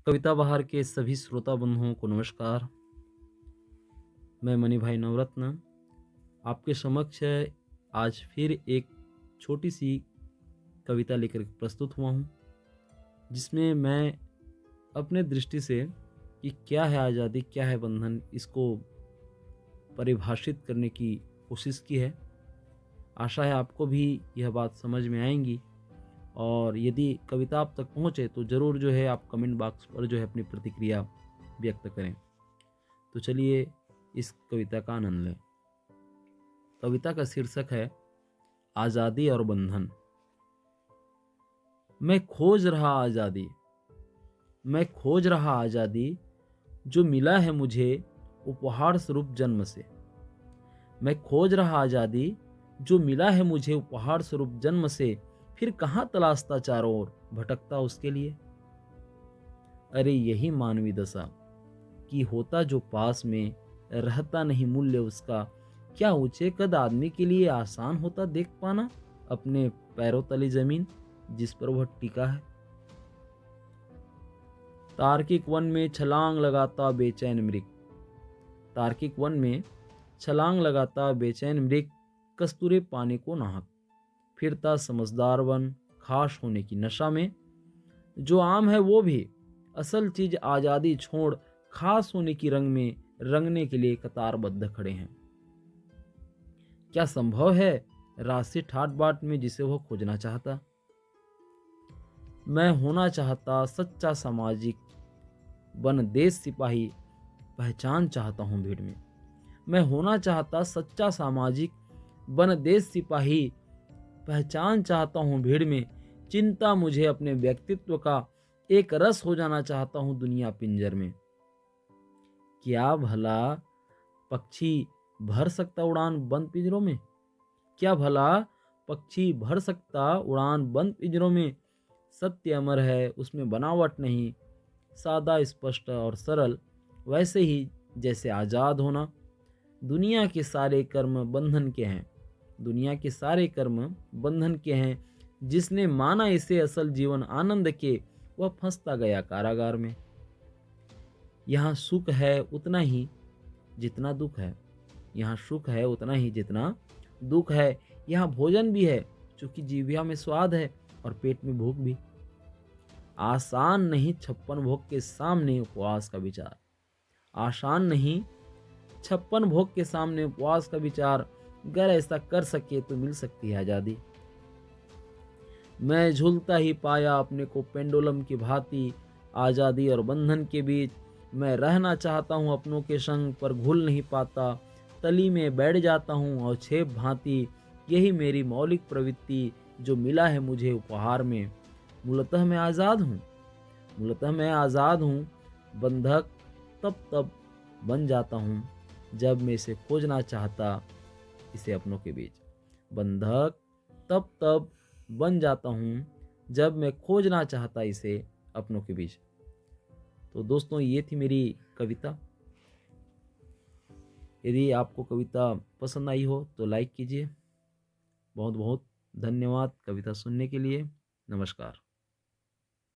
कविता बहार के सभी श्रोता बंधुओं को नमस्कार। मैं मनी भाई नवरत्न आपके समक्ष आज फिर एक छोटी सी कविता लेकर प्रस्तुत हुआ हूँ, जिसमें मैं अपने दृष्टि से कि क्या है आज़ादी, क्या है बंधन, इसको परिभाषित करने की कोशिश की है। आशा है आपको भी यह बात समझ में आएंगी, और यदि कविता आप तक पहुँचे तो ज़रूर जो है आप कमेंट बॉक्स पर जो है अपनी प्रतिक्रिया व्यक्त करें। तो चलिए इस कविता का आनंद लें। कविता का शीर्षक है आज़ादी और बंधन। मैं खोज रहा आज़ादी, मैं खोज रहा आज़ादी, जो मिला है मुझे उपहार स्वरूप जन्म से। मैं खोज रहा आज़ादी, जो मिला है मुझे उपहार स्वरूप जन्म से, फिर कहाँ तलाशता चारों ओर भटकता उसके लिए। अरे यही मानवी दशा कि होता जो पास में, रहता नहीं मूल्य उसका। क्या ऊंचे कद आदमी के लिए आसान होता देख पाना अपने पैरों तले जमीन जिस पर वह टिका है। तार्किक वन में छलांग लगाता बेचैन मृग, तार्किक वन में छलांग लगाता बेचैन मृग, कस्तूरे पाने को नाहक फिरता समझदार वन खास होने की नशा में। जो आम है वो भी असल चीज आजादी छोड़ खास होने की रंग में रंगने के लिए कतारबद्ध खड़े हैं। क्या संभव है राशि ठाट बाट में जिसे वह खोजना चाहता। मैं होना चाहता सच्चा सामाजिक, बन देश सिपाही, पहचान चाहता हूँ भीड़ में। मैं होना चाहता सच्चा सामाजिक, बन देश सिपाही, पहचान चाहता हूँ भीड़ में। चिंता मुझे अपने व्यक्तित्व का, एक रस हो जाना चाहता हूँ दुनिया पिंजर में। क्या भला पक्षी भर सकता उड़ान बंद पिंजरों में। क्या भला पक्षी भर सकता उड़ान बंद पिंजरों में। सत्य अमर है उसमें बनावट नहीं, सादा स्पष्ट और सरल, वैसे ही जैसे आज़ाद होना। दुनिया के सारे कर्म बंधन के हैं, दुनिया के सारे कर्म बंधन के हैं। जिसने माना इसे असल जीवन आनंद के, वह फंसता गया कारागार में। यहाँ सुख है उतना ही जितना दुख है, यहाँ सुख है उतना ही जितना दुख है। यहाँ भोजन भी है चूंकि जीविया में स्वाद है और पेट में भूख भी। आसान नहीं 56 भोग के सामने उपवास का विचार, आसान नहीं 56 भोग के सामने उपवास का विचार। अगर ऐसा कर सके तो मिल सकती है आज़ादी। मैं झूलता ही पाया अपने को पेंडुलम की भांति, आज़ादी और बंधन के बीच। मैं रहना चाहता हूँ अपनों के संग पर घुल नहीं पाता, तली में बैठ जाता हूँ और छेप भांति। यही मेरी मौलिक प्रवृत्ति जो मिला है मुझे उपहार में। मूलतः मैं आज़ाद हूँ, मूलतः मैं आज़ाद हूँ। बंधक तब बन जाता हूँ जब मैं इसे खोजना चाहता इसे अपनों के बीच। बंधक तब बन जाता हूँ जब मैं खोजना चाहता इसे अपनों के बीच। तो दोस्तों ये थी मेरी कविता। यदि आपको कविता पसंद आई हो तो लाइक कीजिए। बहुत बहुत धन्यवाद कविता सुनने के लिए। नमस्कार।